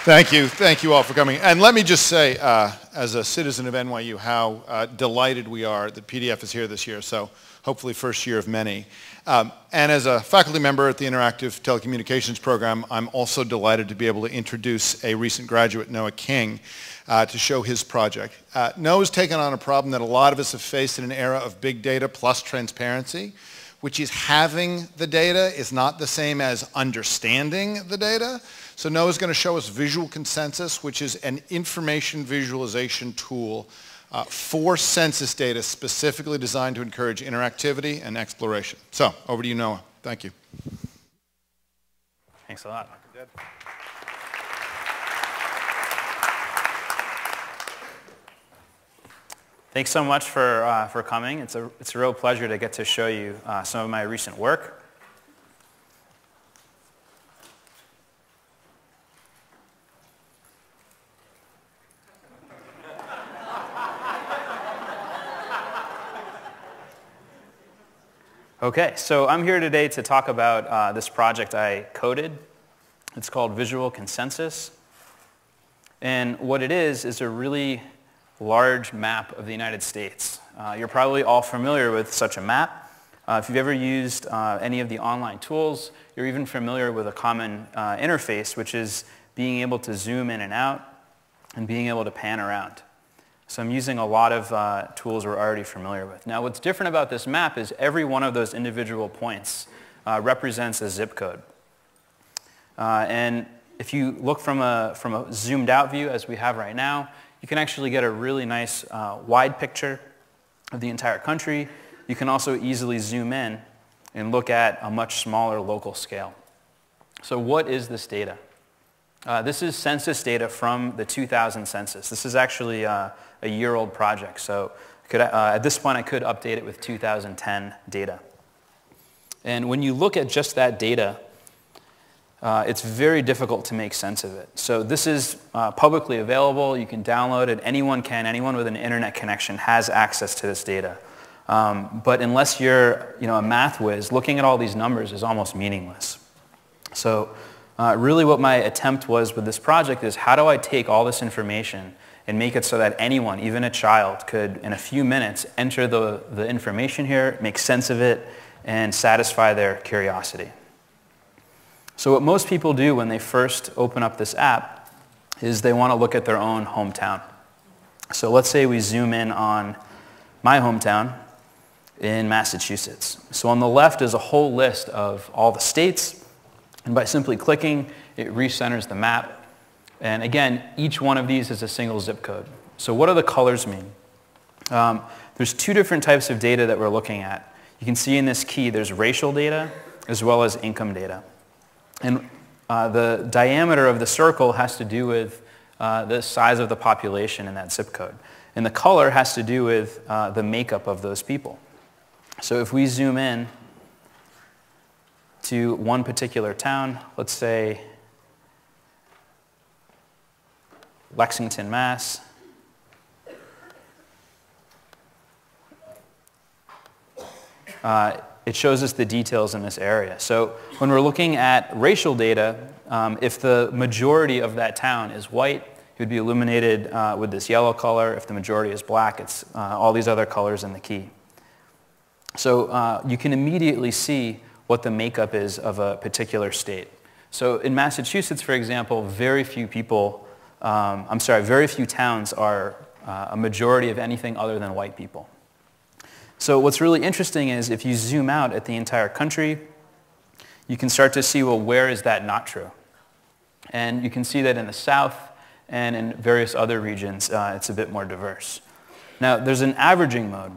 Thank you all for coming. And let me just say, as a citizen of NYU, how delighted we are that PDF is here this year, so hopefully first year of many. And as a faculty member at the Interactive Telecommunications Program, I'm also delighted to be able to introduce a recent graduate, Noah King, to show his project. Noah's taken on a problem that a lot of us have faced in an era of big data plus transparency, which is having the data is not the same as understanding the data. So Noah's going to show us Visiual Concensus, which is an information visualization tool for census data specifically designed to encourage interactivity and exploration. So over to you, Noah. Thank you. Thanks a lot. Thanks so much for coming. It's a real pleasure to get to show you some of my recent work. Okay, so I'm here today to talk about this project I coded. It's called Visiual Concensus. And what it is a really large map of the United States. You're probably all familiar with such a map. If you've ever used any of the online tools, you're even familiar with a common interface, which is being able to zoom in and out and being able to pan around. So I'm using a lot of tools we're already familiar with. Now what's different about this map is every one of those individual points represents a zip code. And if you look from a zoomed out view as we have right now, you can actually get a really nice wide picture of the entire country. You can also easily zoom in and look at a much smaller local scale. So what is this data? This is census data from the 2000 census. This is actually a year-old project, so at this point I could update it with 2010 data. And when you look at just that data, it's very difficult to make sense of it. So this is publicly available. You can download it. Anyone can. Anyone with an internet connection has access to this data. But unless you're a math whiz, looking at all these numbers is almost meaningless. So really what my attempt was with this project is how do I take all this information and make it so that anyone, even a child, could in a few minutes enter the information here, make sense of it, and satisfy their curiosity. So what most people do when they first open up this app is they want to look at their own hometown. So let's say we zoom in on my hometown in Massachusetts. So on the left is a whole list of all the states, and by simply clicking, it recenters the map. And again, each one of these is a single zip code. So what do the colors mean? There's two different types of data that we're looking at. You can see in this key there's racial data as well as income data. And the diameter of the circle has to do with the size of the population in that zip code. And the color has to do with the makeup of those people. So if we zoom in to one particular town, let's say Lexington, Mass. It shows us the details in this area. So when we're looking at racial data, if the majority of that town is white, it would be illuminated with this yellow color. If the majority is black, it's all these other colors in the key. So you can immediately see what the makeup is of a particular state. So in Massachusetts, for example, very few towns are a majority of anything other than white people. So what's really interesting is if you zoom out at the entire country, you can start to see, well, where is that not true? And you can see that in the South and in various other regions, it's a bit more diverse. Now, there's an averaging mode.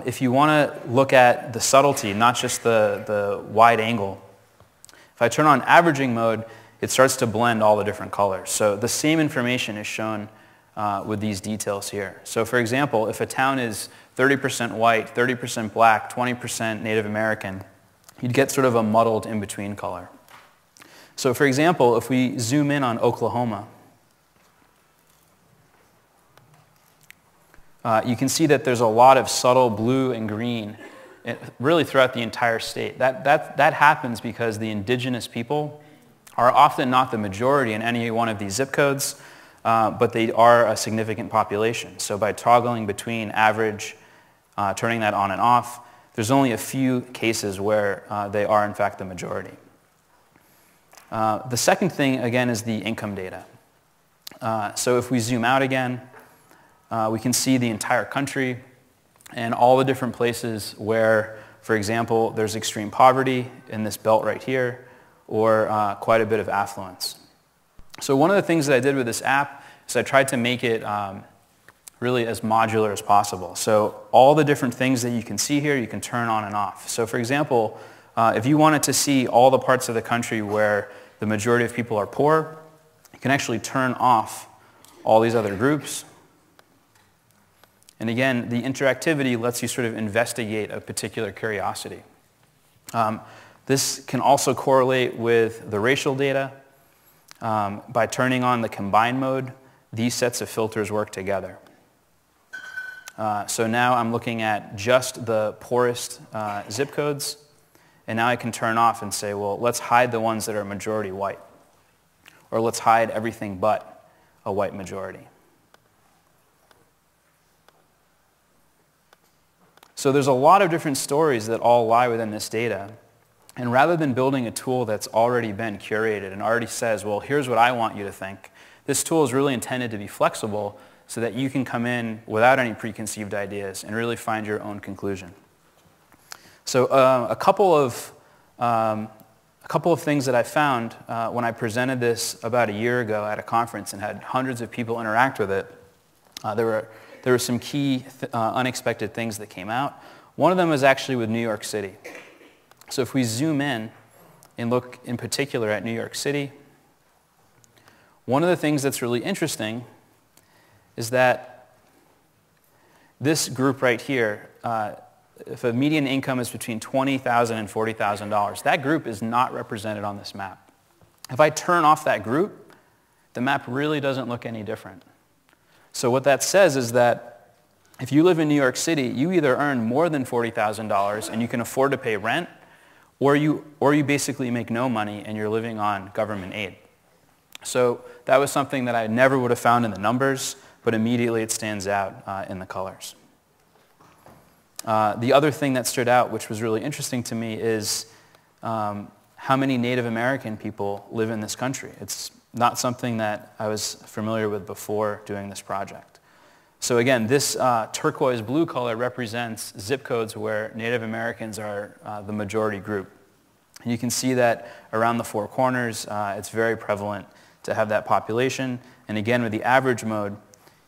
If you want to look at the subtlety, not just the wide angle, if I turn on averaging mode, it starts to blend all the different colors. So the same information is shown with these details here. So for example, if a town is 30% white, 30% black, 20% Native American, you'd get sort of a muddled in-between color. So for example, if we zoom in on Oklahoma, you can see that there's a lot of subtle blue and green really throughout the entire state. That happens because the indigenous people are often not the majority in any one of these zip codes, but they are a significant population. So by toggling between average, turning that on and off, there's only a few cases where they are in fact the majority. The second thing, again, is the income data. So if we zoom out again, we can see the entire country and all the different places where, for example, there's extreme poverty in this belt right here, or quite a bit of affluence. So one of the things that I did with this app is I tried to make it really as modular as possible. So all the different things that you can see here, you can turn on and off. So for example, if you wanted to see all the parts of the country where the majority of people are poor, you can actually turn off all these other groups. And again, the interactivity lets you sort of investigate a particular curiosity. This can also correlate with the racial data. By turning on the combine mode, these sets of filters work together. So now I'm looking at just the poorest zip codes, and now I can turn off and say, well, let's hide the ones that are majority white, or let's hide everything but a white majority. So there's a lot of different stories that all lie within this data. And rather than building a tool that's already been curated and already says, well, here's what I want you to think, this tool is really intended to be flexible so that you can come in without any preconceived ideas and really find your own conclusion. So a couple of things that I found when I presented this about a year ago at a conference and had hundreds of people interact with it, there were some key unexpected things that came out. One of them was actually with New York City. So if we zoom in and look in particular at New York City, one of the things that's really interesting is that this group right here, if a median income is between $20,000 and $40,000, that group is not represented on this map. If I turn off that group, the map really doesn't look any different. So what that says is that if you live in New York City, you either earn more than $40,000 and you can afford to pay rent, or you basically make no money and you're living on government aid. So that was something that I never would have found in the numbers, but immediately it stands out in the colors. The other thing that stood out, which was really interesting to me, is how many Native American people live in this country. It's not something that I was familiar with before doing this project. So again, this turquoise blue color represents zip codes where Native Americans are the majority group. And you can see that around the four corners, it's very prevalent to have that population. And again, with the average mode,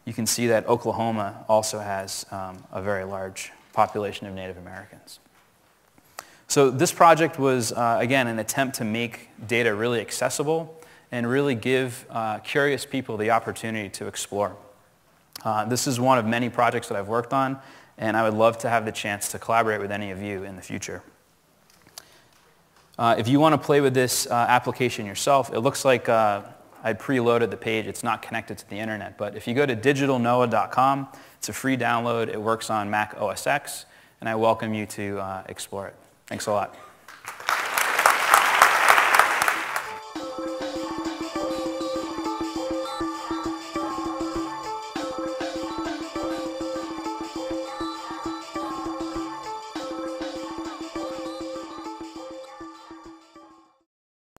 you can see that Oklahoma also has a very large population of Native Americans. So this project was, again, an attempt to make data really accessible and really give curious people the opportunity to explore. This is one of many projects that I've worked on, and I would love to have the chance to collaborate with any of you in the future. If you want to play with this application yourself, it looks like I preloaded the page. It's not connected to the internet, but if you go to digitalnoah.com, it's a free download. It works on Mac OS X, and I welcome you to explore it. Thanks a lot.